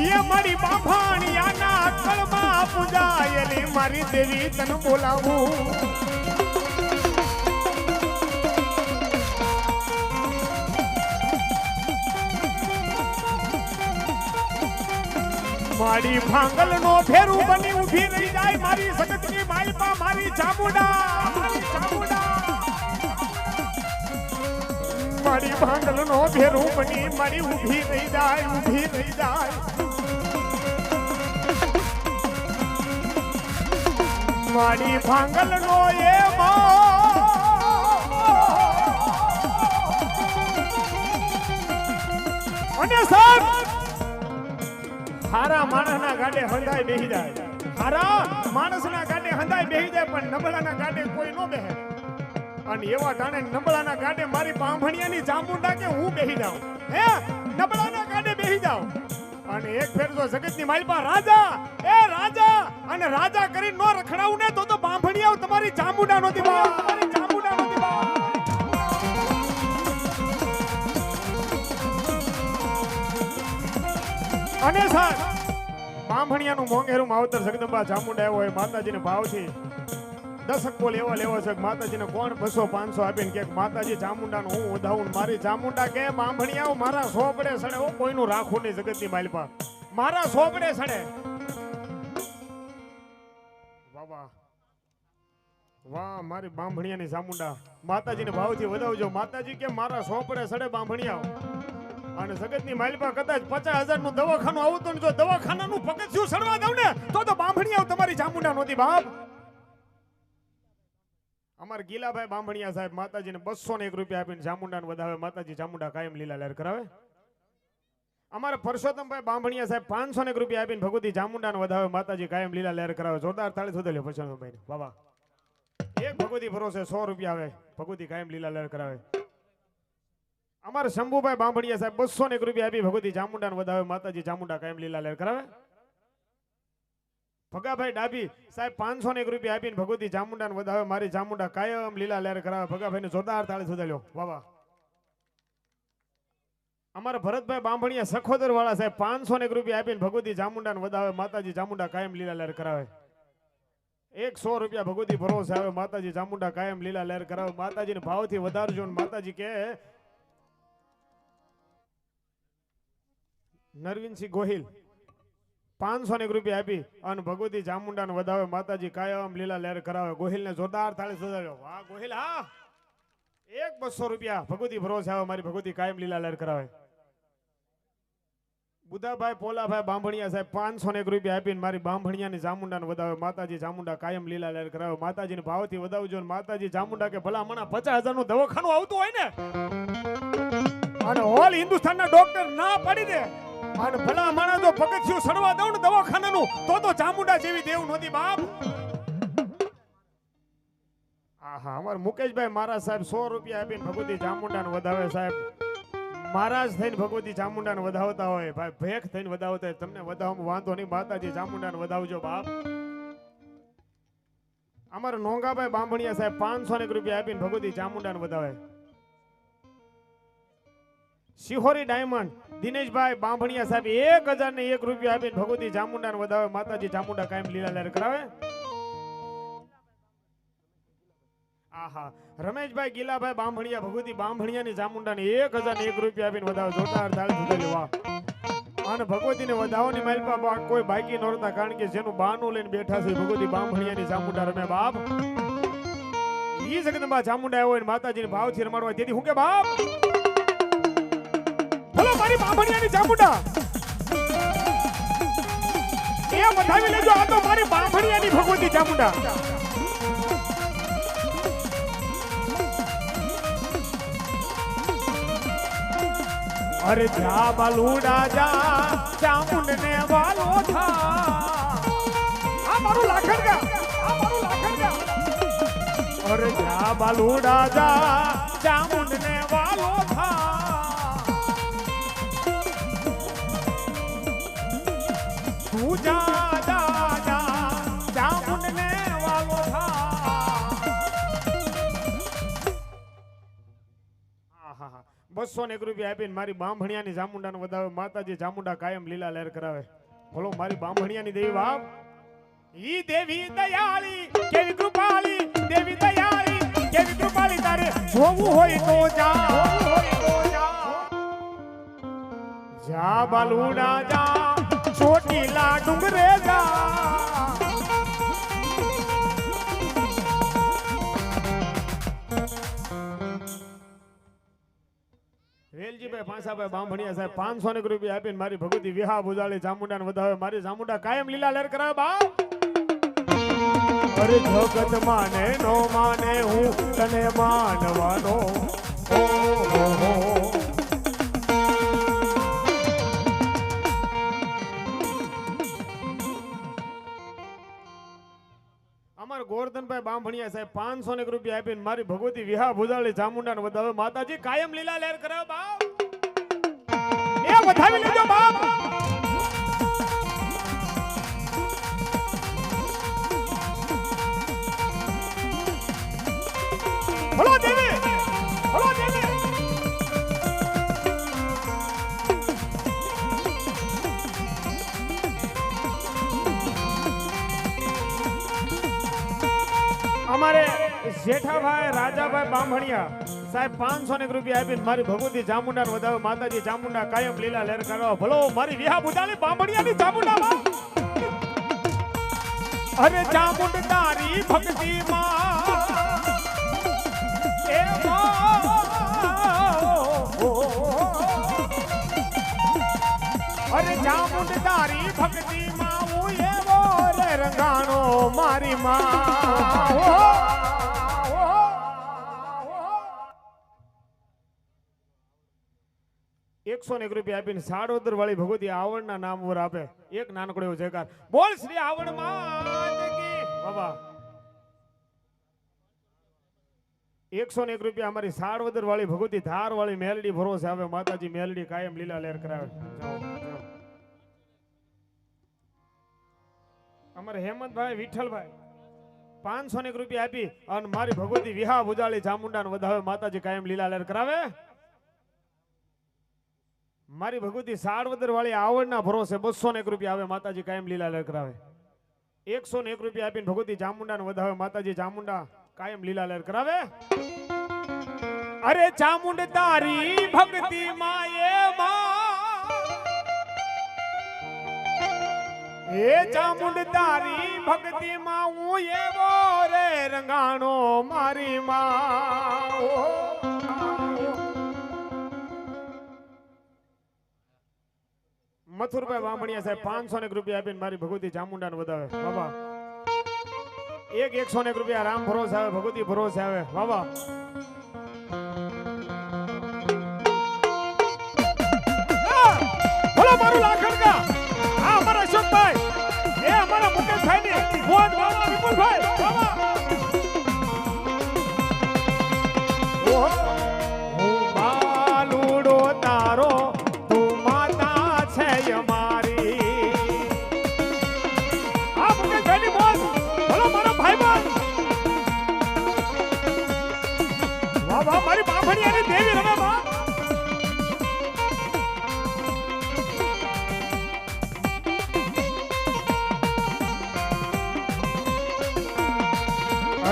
Speaker 1: એ મારી બાંભણિયાના અક્કલમાં પૂજાયેલી મારી દેવી તને બોલાવું મારી ભાંગલ નો ફેરું બની ઊભી રહી જાય મારી સગતની માલપા મારી ચામુંડા મારી ભાંગલ નો ફેરું બની મારી ઊભી રહી જાય મારી ભાંગલ નો એ અને સાહેબ હારા માણસના ગાડે હંધાઈ બેહી જાય હારા માણસના ગાડે હંધાઈ બેહી જાય પણ નબળાના ગાડે કોઈ નો બેહે અને એવા ટાણે નબળાના ગાડે મારી બામણિયાની ચામુંડા કે હું બેહી જાઉં હે નબળાના ગાડે બેહી જાઉં અને એક ફેર જો જગતની માલપા રાજા અને રાજા કરી નો રખડાવું ને તો બામણિયાઓ તમારી ચામુંડા નો દીવા અને સર બામણિયાનું મોંઘેરું માવતર જગદંબા ચામુંડા આવ્યો હોય માતાજીને ભાવથી દશક બોલ એવા લેવો છે માતાજીને કોણ 200-500 આપીને કે માતાજી ચામુંડાનું હું ઉધાવું મારી ચામુંડા કે બામણિયાઓ મારા સોપડે સડે હું કોઈનું રાખું નહીં જગતની માલપા મારા સોપડે સડે વાહ વાહ મારી બામણિયાની ચામુંડા માતાજીને ભાવથી વધાવજો માતાજી કે મારા સોપડે સડે બામણિયાઓ અને જગતની માલપા કદાચ 50,000 નું દવાખાનું આવતું ને જો દવાખાનાનું પગથિયું સડવા દઉં ને તો બામણિયાઓ તમારી ચામુંડા નહોતી બાપ અમાર ગીલાભાઈ બામણિયા સાહેબ માતાજીને 201 રૂપિયા આપીને ચામુંડાને વધાવે માતાજી ચામુંડા કાયમ લીલા લહેર કરાવે અમારે પરસોત્તમભાઈ બામણિયા સાહેબ 501 રૂપિયા આપીને ભગવતી ચામુંડાને વધાવે માતાજી કાયમ લીલા લહેર કરાવે જોરદાર તાળી થોડી લ્યો પરસોત્તમભાઈ બાબા એક ભગવતી ભરોસે 100 રૂપિયા આવે ભગવતી કાયમ લીલા લહેર કરાવે અમારે શંભુભાઈ બામણિયા સાહેબ 201 રૂપિયા આપી ભગવતી ચામુંડાને વધાવે માતાજી ચામુંડા કાયમ લીલા લહેર કરાવે ભગાભાઈ ડાબી સાહેબ 501 રૂપિયા આપીને ભગવતી ચામુંડાને વધાવે મારી ચામુંડા કાયમ લીલા લહેર કરાવે ભગાભાઈને જોરદાર તાળી થોડી લ્યો વાહ અમારા ભરતભાઈ બામણિયા સખોદર વાળા સાહેબ 501 રૂપિયા આપીને ભગવતી ચામુંડાને વધાવે માતાજી ચામુંડા કાયમ લીલા લહેર કરાવે 100 રૂપિયા ભગવતી ભરોસે આવે માતાજી ચામુંડા કાયમ લીલા લહેર કરાવે માતાજીને ભાવથી વધારજો ને માતાજી કે નરવિનસિંહ ગોહિલ 501 રૂપિયા આપી અને ભગવતી ચામુંડાને વધાવે માતાજી કાયમ લીલા લહેર કરાવે ગોહિલને જોરદાર તાળી સજાવ્યો વાહ ગોહિલ હા 200 રૂપિયા ભગવતી ભરોસે આવે મારી ભગવતી કાયમ લીલા લહેર કરાવે બુધાભાઈ પોલાભાઈ બામણિયા સાહેબ 501 રૂપિયા આપીને મારી બામણિયાની ચામુંડાને વધાવે માતાજી ચામુંડા કાયમ લીલા લહેર કરાવે માતાજીને ભાવથી વધાવજો ને માતાજી ચામુંડા કે ભલા મણા 50,000 નું દવાખાનું આવતું હોય ને અને ઓલ હિન્દુસ્તાનના ડોક્ટર ના પાડી દે અને ભલા માણા જો પગથિયું સડવા દઉં ને દવાખાનાનું તો ચામુંડા જેવી દેવ નહોતી બાપ આહા અમાર મુકેશભાઈ મારા સાહેબ 100 રૂપિયા આપીને ભગવતી ચામુંડાને વધાવે સાહેબ મહારાજ થઈને ભગવતી ચામુંડાને વધાવતા હોય ભાઈ, ભેખ થઈને વધાવતા હોય, તમને વધાવવામાં વાંધો નહીં, માતાજી ચામુંડાને વધાવજો બાપ. અમારા નોંગાભાઈ બાંભણિયા સાહેબ 500 રૂપિયા આપીને ભગવતી ચામુંડાને વધાવે. શિહોરી ડાયમંડ દિનેશભાઈ બાંભણિયા સાહેબ 1001 રૂપિયા આપીને ભગવતી ચામુંડાને વધાવે. માતાજી ચામુંડા કાયમ લીલા લહેર કરાવે. આહા, રમેશભાઈ ગીલાભાઈ બાંભણિયા ભગવતી બાંભણિયાની ચામુંડાને 1001 રૂપિયા આપીને વધાવે. જોરદાર તાળી થયેલી વાહ. અને ભગવતીને વધાવવાની માલપા કોઈ બાકી નહોતા, કારણ કે જેનું બાનું લઈને બેઠા છે ભગવતી બાંભણિયાની ચામુંડા રમે બાપ. ઈ જગદંબા ચામુંડા આવ્યો હોય માતાજીને ભાવથી રમાડવા, તેથી હું કે બાપ બોલો મારી બાંભણિયાની ચામુંડા એ વધાવી લેજો. આ તો મારી બાંભણિયાની ભગવતી ચામુંડા. અરે જા બાલુડા જા ચામુંડ ને વાલો થા. આ મારું લાખણગા, આ મારું લાખણગા. અરે જા બાલુડા જા ચામુંડ ને વાલો થા. તું જા જા જા ચામુંડ ને વાલો થા. આહા, 201 રૂપિયા આપીને મારી બાંભણિયાની ચામુંડાને વધાવે. માતાજી ચામુંડા કાયમ લીલા લહેર કરાવે. બોલો મારી બાંભણિયાની દેવી બાપ. ઈ દેવી દયાળી કેવી કૃપાળી, દેવી દયાળી કેવી કૃપાળી. તારે જોવું હોય તો જા, જા બાલુડા જા ચોટીલા ડુંગરે જા. વેલજીભાઈ પાંસાભાઈ બાંભણિયા સાહેબ 501 રૂપિયા આપીને મારી ભગવતી વિહા બુજાળી ચામુંડાને વધાવે. મારી ચામુંડા કાયમ લીલા લહેર કરાવે બાપ. અરે જગત માને નો માને હું તને માનવાનો. અમારા ગોરધનભાઈ બાંભણિયા સાહેબ 501 રૂપિયા આપીને મારી ભગવતી વિહા ભુજાળી ચામુંડાને વધાવે. માતાજી કાયમ લીલા લહેર કરાવે બાપ. એ વધાવી લેજો બાપ. બોલો દેવી, બોલો દેવી. અમારે જેઠાભાઈ રાજાભાઈ બાંભણિયા સાહેબ 501 રૂપિયા આપીને મારી ભગવતી ચામુંડાને વધાવે. માતાજી ચામુંડા કાયમ લીલા લહેર કરવા. ભલો મારી વિહા બુજાળી બાંભણિયાની ચામુંડા. અરે ચામુંડ તારી ભક્તિ માં એ અરે ચામુંડ તારી ભક્તિ માં હું એવો રે રંગાણો મારી માં. 101 રૂપિયા આપીને સાડોદર વાળી ભગવતી આવડના નામ ઉપર આપે. એક નાનકડો એવો જયકાર બોલ શ્રી આવડ માં કી બાબા. 101 રૂપિયા અમારી સાડોદર વાળી ભગવતી ધાર વાળી મેલડી ભરોસે આવે. માતાજી મેલડી કાયમ લીલા લહેર કરાવે. અમારે હેમંતભાઈ વિઠ્ઠલભાઈ 501 રૂપિયા આપી અને મારી ભગવતી વિહા બુજાળી ચામુંડાને વધાવે. માતાજી કાયમ લીલા લહેર કરાવે. મારી ભગવતી સાડવદર વાળી આવડના ભરોસે 201 રૂપિયા આવે. માતાજી કાયમ લીલા લહેર કરાવે. 101 રૂપિયા આપીને ભગવતી ચામુંડાને વધાવે. માતાજી ચામુંડા કાયમ લીલા લહેર કરાવે. અરે ચામુંડ તારી ભક્તિ માએ એ ચામુંડ તારી ભક્તિ માં હું એવો રે રંગાણો મારી માં. મથુરભાઈ બાંભણિયા સાહેબ 501 રૂપિયા આપીને મારી ભગવતી ચામુંડાને વધાવે. બાબા 101 રૂપિયા રામ ભરોસે આવે, ભગવતી ભરોસે આવે. બાબા બોલો મારું લાખણગા. આ અમારા અશોકભાઈ, એ અમારા મુકેશભાઈ ને મોહન બાબા વિપુલભાઈ. બાબા ઓહો હું બાલુડો તાર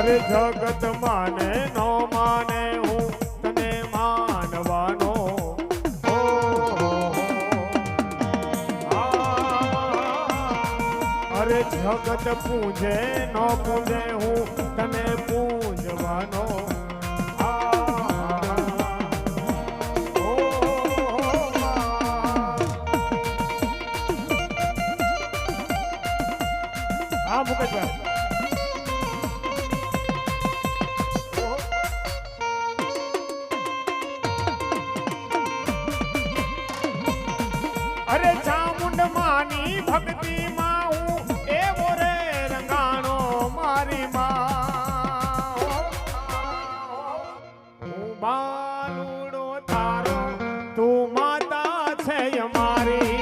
Speaker 1: અરે જગત માને નો માને હું તને માનવાનો અરે જગત પૂજે નો પૂજે હું તને પૂજવાનો હા મુકેશભાઈ અરે ચામુંડ માની ભક્તિ માં હું એવો રે રંગાણો મારી માં હું બાલુડો તારો તું માતા છે અમારી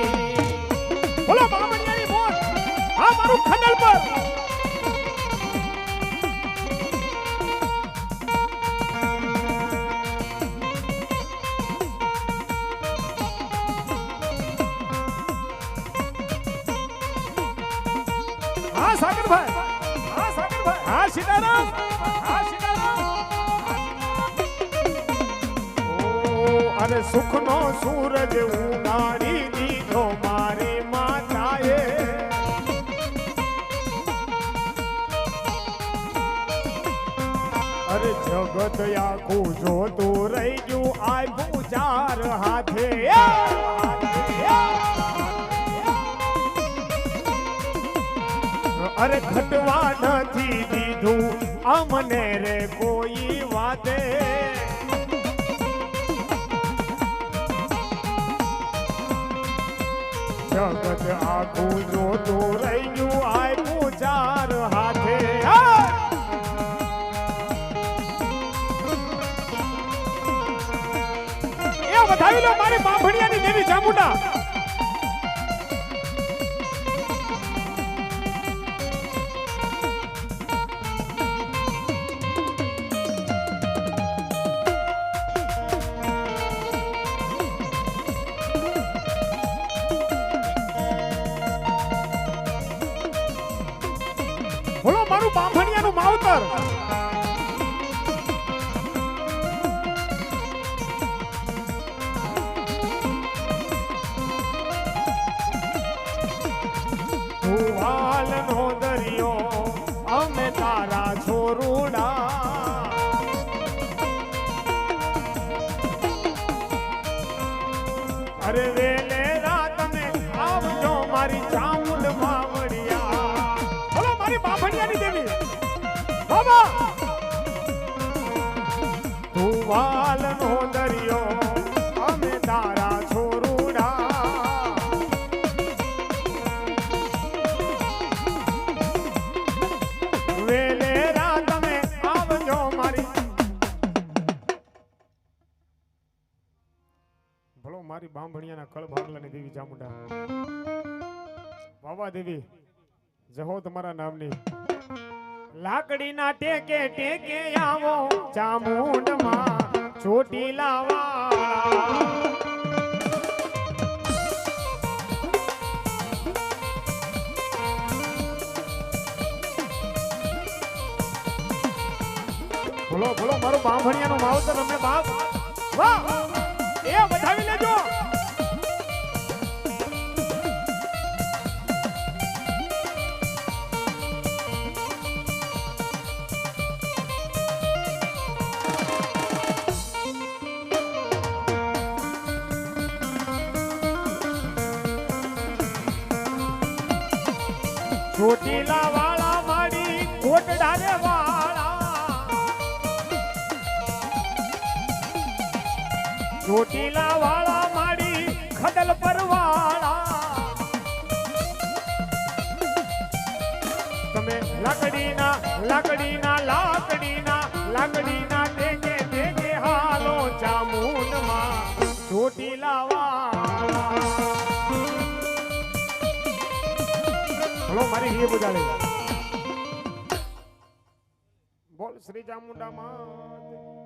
Speaker 1: બોલો બામણિયાની બોલ આ મારું ખંડલ પર હા સાગરભાઈ હા સીતારામ અરે સુખનો સૂરજ ઉગાડી દીધો મારી માતાએ અરે જગત આખું જોતું રહી ગયું આવ્યું ચાર હાથે અરે ઘટવા નથી દીધું અમને રે કોઈ વાતે જગત આખું જોતું રહી ગયું આવ્યું ચાર હાથે એ વધાવી લો મારી બાંભણિયાની દેવી ચામુંડા બોલો મારું બાંભણિયાનું માવતર ભુવાલનો દરિયો અમે તારા છોરુડા અરે વેલે રાત ને આવજો મારી ચામુંડ માવડિયા બોલો મારી બાંભણિયાની દેવી બાબા ભુવાલનો દરિયો અમે તારા છોરુડા વેલે રાત ને આવજો મારી ભલો મારી બાંભણિયાના કળ ભાગલાની દેવી ચામુંડા બાબા દેવી જહો તમારા નામની લાકડીના ટેકે ટેકે આવો ચામુંડમાં ચોટીલા વાળા બોલો બોલો મારું બાંભણિયાનું માવતર અમે બાપ વાહ એ વધાવી લેજો ચોટીલા વાળા માડી કોટડા રે વાળા ચોટીલા વાળા માડી ખડલ પર વાળા તમે લાકડીના ટેકે ટેકે હાલો ચામુંડમાં ચોટીલા વાળા બોલો મારી હિય બજાડે બોલ શ્રી ચામુંડા માં